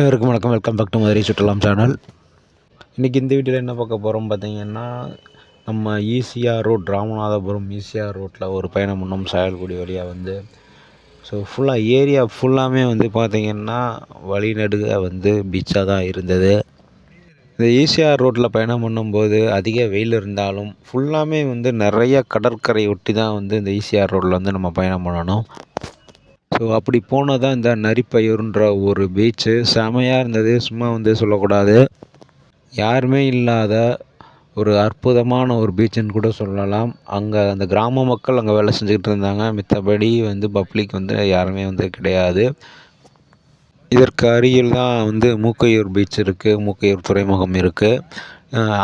அனைவருக்கும் வணக்கம். Welcome back to Madurai சுற்றுலாம் சேனல். இன்றைக்கி இந்த வீடியோவில் என்ன பார்க்க போகிறோம் பார்த்தீங்கன்னா, நம்ம ஈசிஆர் ரோட், ராமநாதபுரம் ஈசிஆர் ரோட்டில் ஒரு பயணம் பண்ணோம். சாயல்குடி வழியாக வந்து ஃபுல்லாக ஏரியா ஃபுல்லாமே பார்த்திங்கன்னா வழிநடுக பீச்சாக தான் இருந்தது. இந்த ஈசிஆர் ரோட்டில் பயணம் பண்ணும்போது அதிக வெயில் இருந்தாலும் ஃபுல்லாமே நிறைய கடற்கரை ஒட்டி தான் இந்த ஈசிஆர் ரோட்டில் நம்ம பயணம் பண்ணணும். அப்படி போனால் தான் இந்த நரிப்பையூர்ன்ற ஒரு பீச்சு செமையாக இருந்தது. சும்மா சொல்லக்கூடாது, யாருமே இல்லாத ஒரு அற்புதமான ஒரு பீச்சுன்னு கூட சொல்லலாம். அங்கே அந்த கிராம மக்கள் அங்கே வேலை செஞ்சுக்கிட்டு இருந்தாங்க. மித்தபடி பப்ளிக் யாருமே கிடையாது. இதற்கு அருகில் தான் மூக்கையூர் பீச் இருக்குது, மூக்கையூர் துறைமுகம் இருக்குது.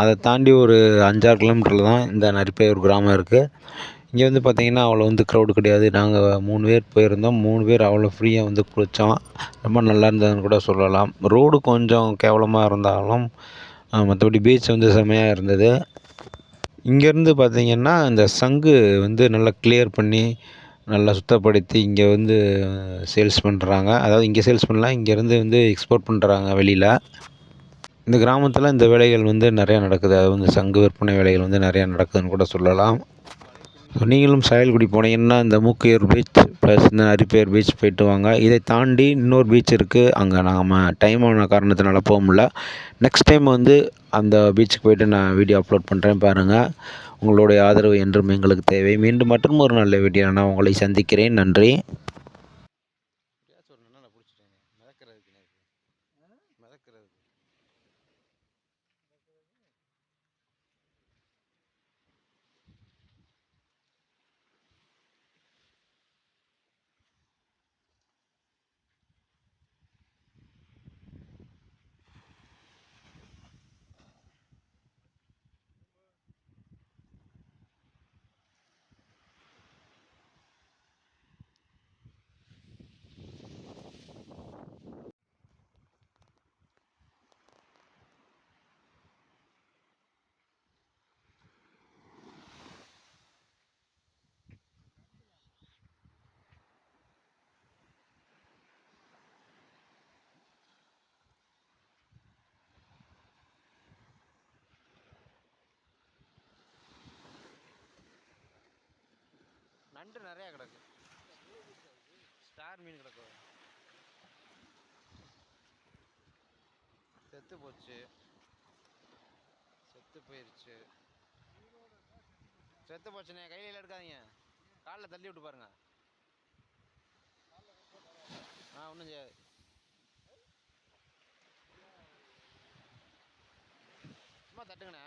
அதை தாண்டி ஒரு 5-6 கிலோமீட்டரில் தான் இந்த நரிப்பையூர் கிராமம் இருக்குது. இங்கே பார்த்திங்கன்னா அவ்வளோ க்ரௌடு கிடையாது. நாங்கள் 3 பேர் போயிருந்தோம். 3 பேர் அவ்வளோ ஃப்ரீயாக குளித்தோம். ரொம்ப நல்லா இருந்ததுன்னு கூட சொல்லலாம். ரோடு கொஞ்சம் கேவலமாக இருந்தாலும் மற்றபடி பீச் செம்மையாக இருந்தது. இங்கேருந்து பார்த்திங்கன்னா இந்த சங்கு நல்லா கிளியர் பண்ணி நல்லா சுத்தப்படுத்தி இங்கே சேல்ஸ் பண்ணுறாங்க. அதாவது இங்கே சேல்ஸ் பண்ணலாம், இங்கேருந்து எக்ஸ்போர்ட் பண்ணுறாங்க வெளியில். இந்த கிராமத்தில் இந்த வேலைகள் நிறையா நடக்குது. அது சங்கு விற்பனை வேலைகள் நிறையா நடக்குதுன்னு கூட சொல்லலாம். நீங்களும் சாயல்குடி போனீங்கன்னா இந்த மூக்கையூர் பீச் ப்ளஸ் இந்த நரிப்பையூர் பீச் போய்ட்டு வாங்க. இதை தாண்டி இன்னொரு பீச் இருக்குது. அங்கே நாம் டைமான காரணத்தினால போக முடியல. நெக்ஸ்ட் டைம் அந்த பீச்சுக்கு போய்ட்டு நான் வீடியோ அப்லோட் பண்ணுறேன், பாருங்கள். உங்களுடைய ஆதரவு என்றும் எங்களுக்கு தேவை. மீண்டும் மற்றும் ஒரு நல்ல வீடியோ நான் உங்களை சந்திக்கிறேன். நன்றி. நண்டு நிறையா கிடக்கு. ஸ்டார் மீன் கிடக்கு. செத்து போச்சு, செத்து போயிடுச்சு. செத்து போச்சுண்ணே, கையில் எடுக்காதீங்க, காலில் தள்ளி விட்டு பாருங்க. ஒன்றும் செய்யாது. சும்மா தட்டுங்கண்ணே.